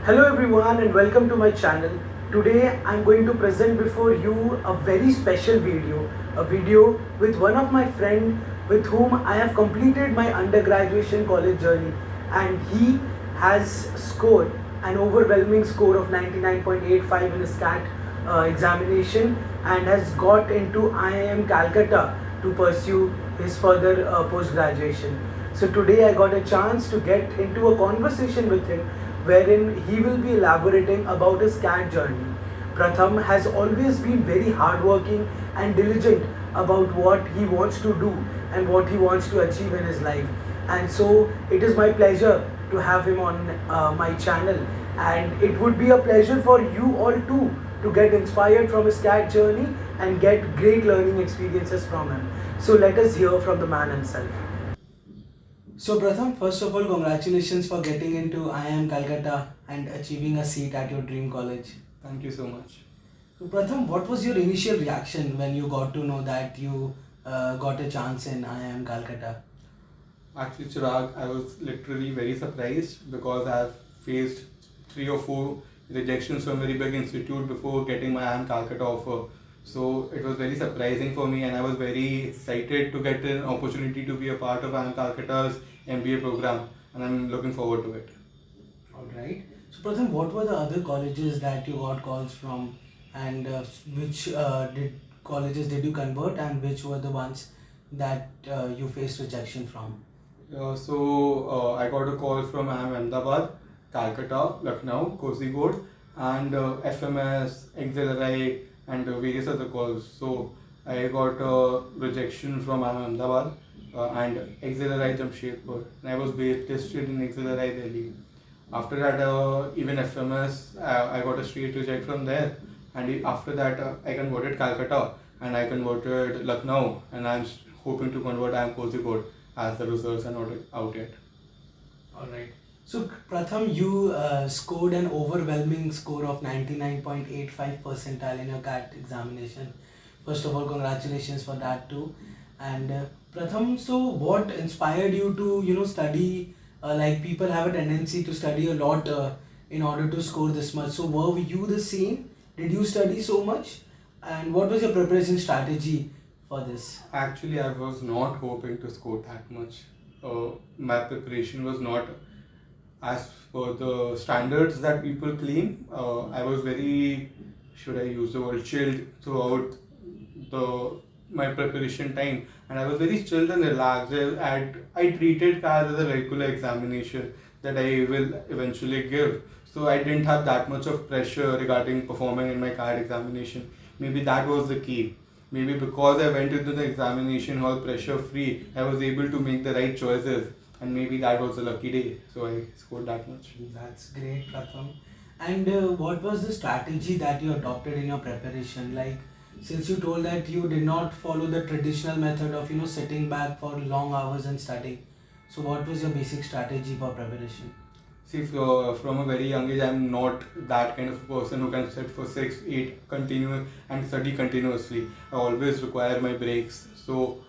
Hello everyone and welcome to my channel. Today I'm going to present before you a very special video with one of my friend with whom I have completed my undergraduation college journey, and he has scored an overwhelming score of 99.85 in his CAT examination and has got into IIM Calcutta to pursue his further post-graduation. So today I got a chance to get into a conversation with him wherein he will be elaborating about his CAT journey. Pratham has always been very hardworking and diligent about what he wants to do and what he wants to achieve in his life. And so it is my pleasure to have him on my channel, and it would be a pleasure for you all too to get inspired from his CAT journey and get great learning experiences from him. So let us hear from the man himself. So Pratham, first of all, congratulations for getting into IIM Calcutta and achieving a seat at your dream college. Thank you so much. So Pratham, what was your initial reaction when you got to know that you got a chance in IIM Calcutta? Actually, Chirag, I was literally very surprised because I've faced 3 or 4 rejections from a very big institute before getting my IIM Calcutta offer. So it was very surprising for me, and I was very excited to get an opportunity to be a part of IIM Calcutta's MBA program, and I'm looking forward to it. Alright. So Pratham, what were the other colleges that you got calls from, and which colleges did you convert, and which were the ones that you faced rejection from? I got a call from IIM Ahmedabad, Calcutta, Lucknow, Kozhikode, and FMS, Exhilarite, and various other calls. So I got a rejection from IIM Ahmedabad and Exhilarite Jamshedpur, and I was waitlisted in Exhilarite Delhi. After that, even FMS, I got a straight reject from there, and after that, I converted Calcutta and I converted Lucknow, and I'm hoping to convert IIM Kozhikode as the results are not out yet. Alright. So Pratham, you scored an overwhelming score of 99.85 percentile in your CAT examination. First of all, congratulations for that too. And Pratham, so what inspired you to study? Like people have a tendency to study a lot in order to score this much. So were you the same? Did you study so much? And what was your preparation strategy for this? Actually, I was not hoping to score that much. My preparation was not as per the standards that people claim. I was very, should I use the word, chilled throughout my preparation time, and I was very chilled and relaxed. I treated CAT as a regular examination that I will eventually give. So I didn't have that much of pressure regarding performing in my CAT examination. Maybe that was the key. Maybe because I went into the examination hall pressure free, I was able to make the right choices, and maybe that was a lucky day. So I scored that much. That's great, Pratham. And what was the strategy that you adopted in your preparation? Like, since you told that you did not follow the traditional method of sitting back for long hours and studying, so what was your basic strategy for preparation? See, from a very young age, I'm not that kind of person who can sit for 6, 8 continuous and study continuously. I always require my breaks. So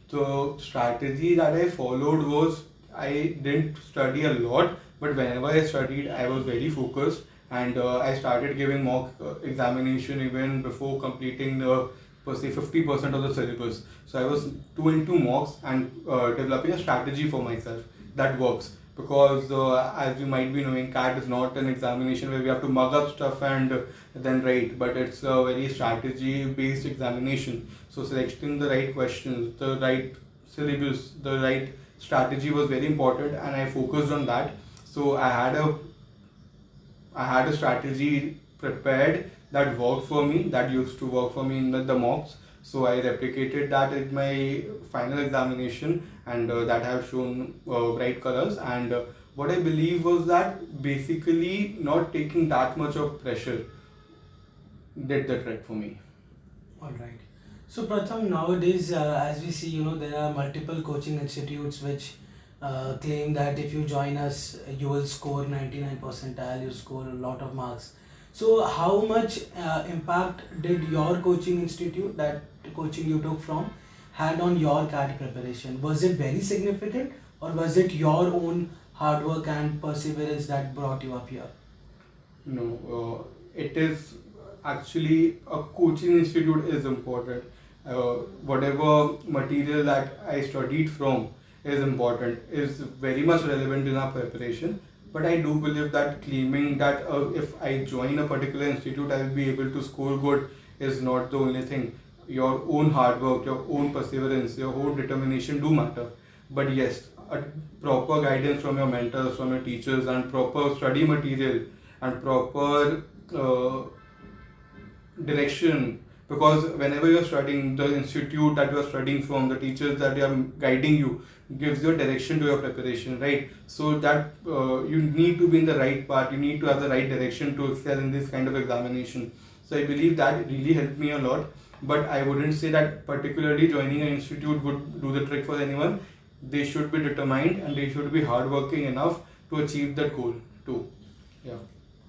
the strategy that I followed was I didn't study a lot, but whenever I studied, I was very focused, and I started giving mock examination even before completing the per se 50% of the syllabus. So I was too into mocks and developing a strategy for myself that works. Because as you might be knowing, CAT is not an examination where we have to mug up stuff and then write, but it's a very strategy based examination. So selecting the right questions, the right syllabus, the right strategy was very important, and I focused on that. So I had a strategy prepared that worked for me, that used to work for me in the mocks. So I replicated that in my final examination, and that have shown bright colors. And what I believe was that basically not taking that much of pressure did the trick for me. Alright. So Pratham, nowadays as we see, there are multiple coaching institutes which claim that if you join us, you will score 99 percentile, you score a lot of marks. So how much impact did your coaching institute, that coaching you took from, had on your CAT preparation? Was it very significant, or was it your own hard work and perseverance that brought you up here? No, it is actually a coaching institute is important. Whatever material that I studied from is important, is very much relevant in our preparation. But I do believe that claiming that if I join a particular institute, I will be able to score good is not the only thing. Your own hard work, your own perseverance, your own determination do matter. But yes, a proper guidance from your mentors, from your teachers, and proper study material and proper direction, because whenever you're studying, the institute that you're studying from, the teachers that are guiding you gives your direction to your preparation, right? So that you need to be in the right path, you need to have the right direction to excel in this kind of examination. So I believe that really helped me a lot, but I wouldn't say that particularly joining an institute would do the trick for anyone. They should be determined and they should be hardworking enough to achieve that goal too. Yeah.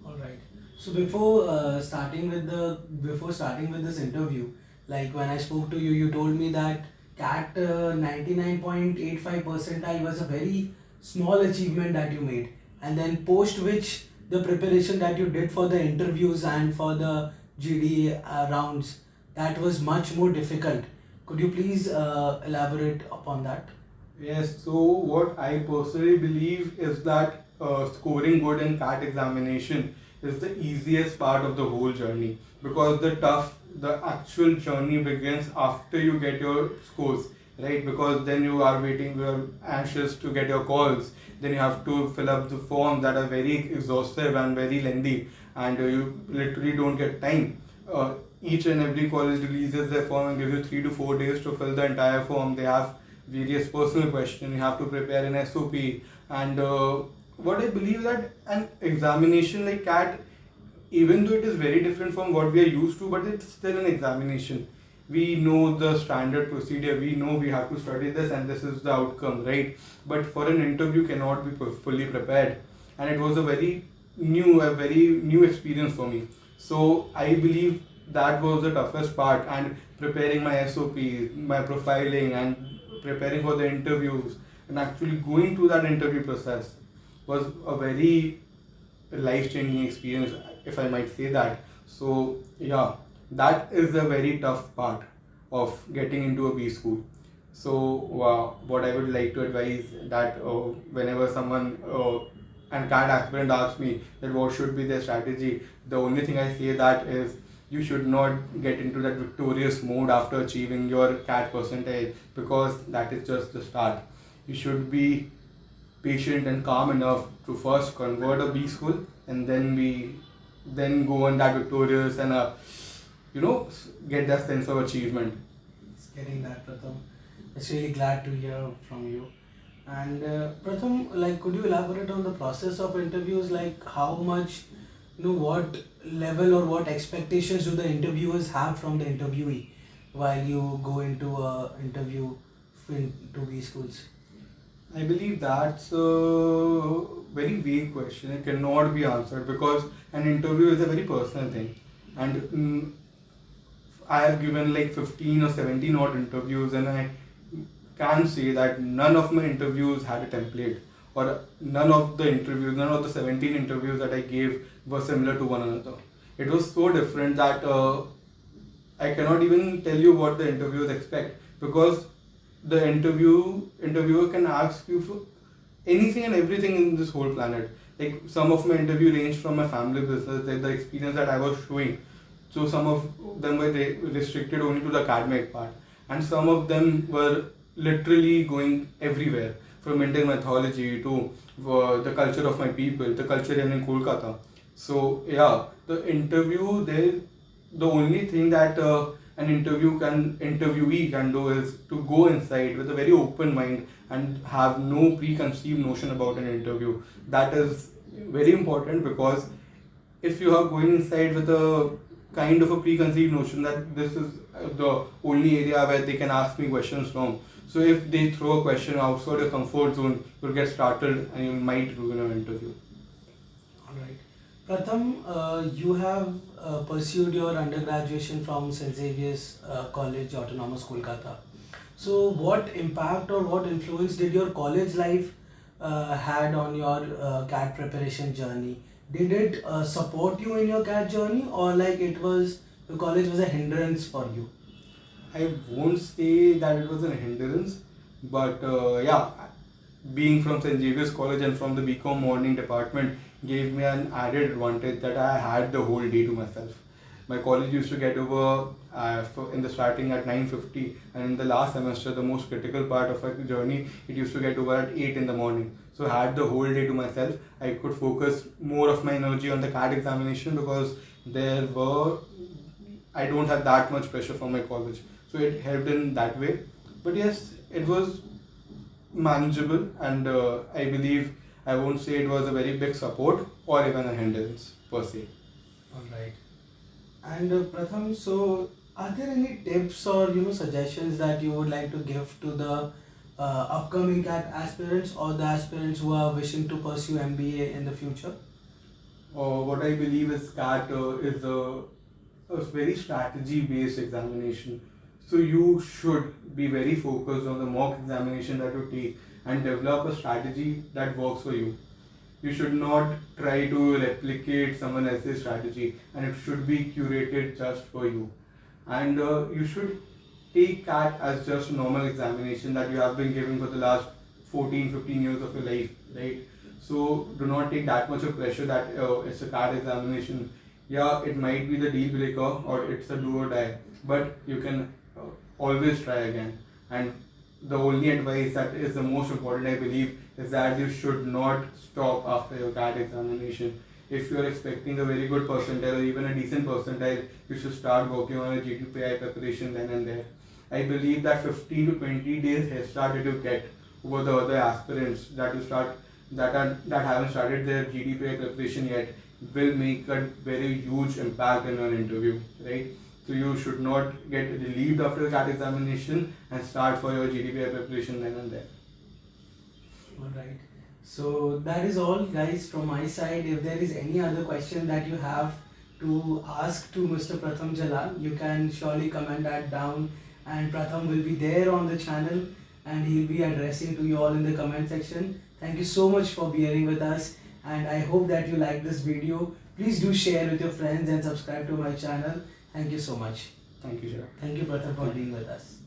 All right. So before starting with this interview, like when I spoke to you, you told me that CAT 99.85 percentile was a very small achievement that you made, and then post which the preparation that you did for the interviews and for the GD rounds, that was much more difficult. Could you please elaborate upon that? Yes, so what I personally believe is that scoring good in CAT examination is the easiest part of the whole journey, because the actual journey begins after you get your scores, right? Because then you are waiting, you are anxious to get your calls, then you have to fill up the forms that are very exhaustive and very lengthy, and you literally don't get time. Each and every college releases their form and gives you 3 to 4 days to fill the entire form. They have various personal questions, you have to prepare an SOP, and what I believe that an examination like CAT, even though it is very different from what we are used to, but it's still an examination. We know the standard procedure, we know we have to study this and this is the outcome, right? But for an interview cannot be fully prepared, and it was a very new experience for me. So I believe that was the toughest part, and preparing my SOPs, my profiling, and preparing for the interviews, and actually going through that interview process was a very life-changing experience, if I might say that. So yeah, that is a very tough part of getting into a B school. So what I would like to advise that whenever someone and CAT aspirant asks me that what should be their strategy, the only thing I say that is you should not get into that victorious mode after achieving your CAT percentile, because that is just the start. You should be patient and calm enough to first convert a B school, and then go on that victorious and get that sense of achievement. It's getting that, Pratham. It's really glad to hear from you. And Pratham, like, could you elaborate on the process of interviews? Like, how much, what level or what expectations do the interviewers have from the interviewee while you go into a interview into B schools? I believe that's a very vague question. It cannot be answered because an interview is a very personal thing. And I have given like 15 or 17 odd interviews, and I can say that none of my interviews had a template, or none of the 17 interviews that I gave were similar to one another. It was so different that I cannot even tell you what the interviewers expect, because the interviewer can ask you for anything and everything in this whole planet. Like, some of my interview ranged from my family business, like the experience that I was showing. So some of them were restricted only to the academic part, and some of them were literally going everywhere, from Indian mythology to the culture of my people, the culture in Kolkata. So yeah, the only thing that an interviewee can do is to go inside with a very open mind and have no preconceived notion about an interview. That is very important, because if you are going inside with a kind of a preconceived notion that this is the only area where they can ask me questions from, so if they throw a question outside your comfort zone, you'll get startled and you might ruin an interview. Alright. Pratham, you have pursued your undergraduation from St. Xavier's College, Autonomous, Kolkata. So what impact or what influence did your college life had on your CAT preparation journey? Did it support you in your CAT journey, or like it was the college was a hindrance for you? I won't say that it was a hindrance, but yeah, being from St. Xavier's College and from the BCom morning department gave me an added advantage that I had the whole day to myself. My college used to get over in the starting at 9:50, and in the last semester, the most critical part of our journey, it used to get over at 8 in the morning. So I had the whole day to myself. I could focus more of my energy on the CAT examination because I don't have that much pressure from my college. So it helped in that way. But yes, it was manageable, and I believe I won't say it was a very big support or even a hindrance per se. All right. And Pratham, so are there any tips or suggestions that you would like to give to the upcoming CAT aspirants or the aspirants who are wishing to pursue MBA in the future? What I believe is CAT is a very strategy based examination. So you should be very focused on the mock examination that you take and develop a strategy that works for you. You should not try to replicate someone else's strategy, and it should be curated just for you. And you should take CAT as just a normal examination that you have been giving for the last 14-15 years of your life, right? So do not take that much of pressure that it's a CAT examination. Yeah, it might be the deal breaker or it's a do or die, but you can always try again. And the only advice that is the most important, I believe, is that you should not stop after your CAT examination. If you are expecting a very good percentile or even a decent percentile, you should start working on a GTPI preparation then and there. I believe that 15 to 20 days head start that you get over the other aspirants that haven't started their GDPI preparation yet will make a very huge impact in an interview, right? So you should not get relieved after the CAT examination and start for your GDPI preparation then and there. Alright. So that is all, guys, from my side. If there is any other question that you have to ask to Mr. Pratham Jalan, you can surely comment that down, and Pratham will be there on the channel and he'll be addressing to you all in the comment section. Thank you so much for bearing with us, and I hope that you like this video. Please do share with your friends and subscribe to my channel. Thank you so much. Thank you, sir. Thank you, Pratham, for being with us.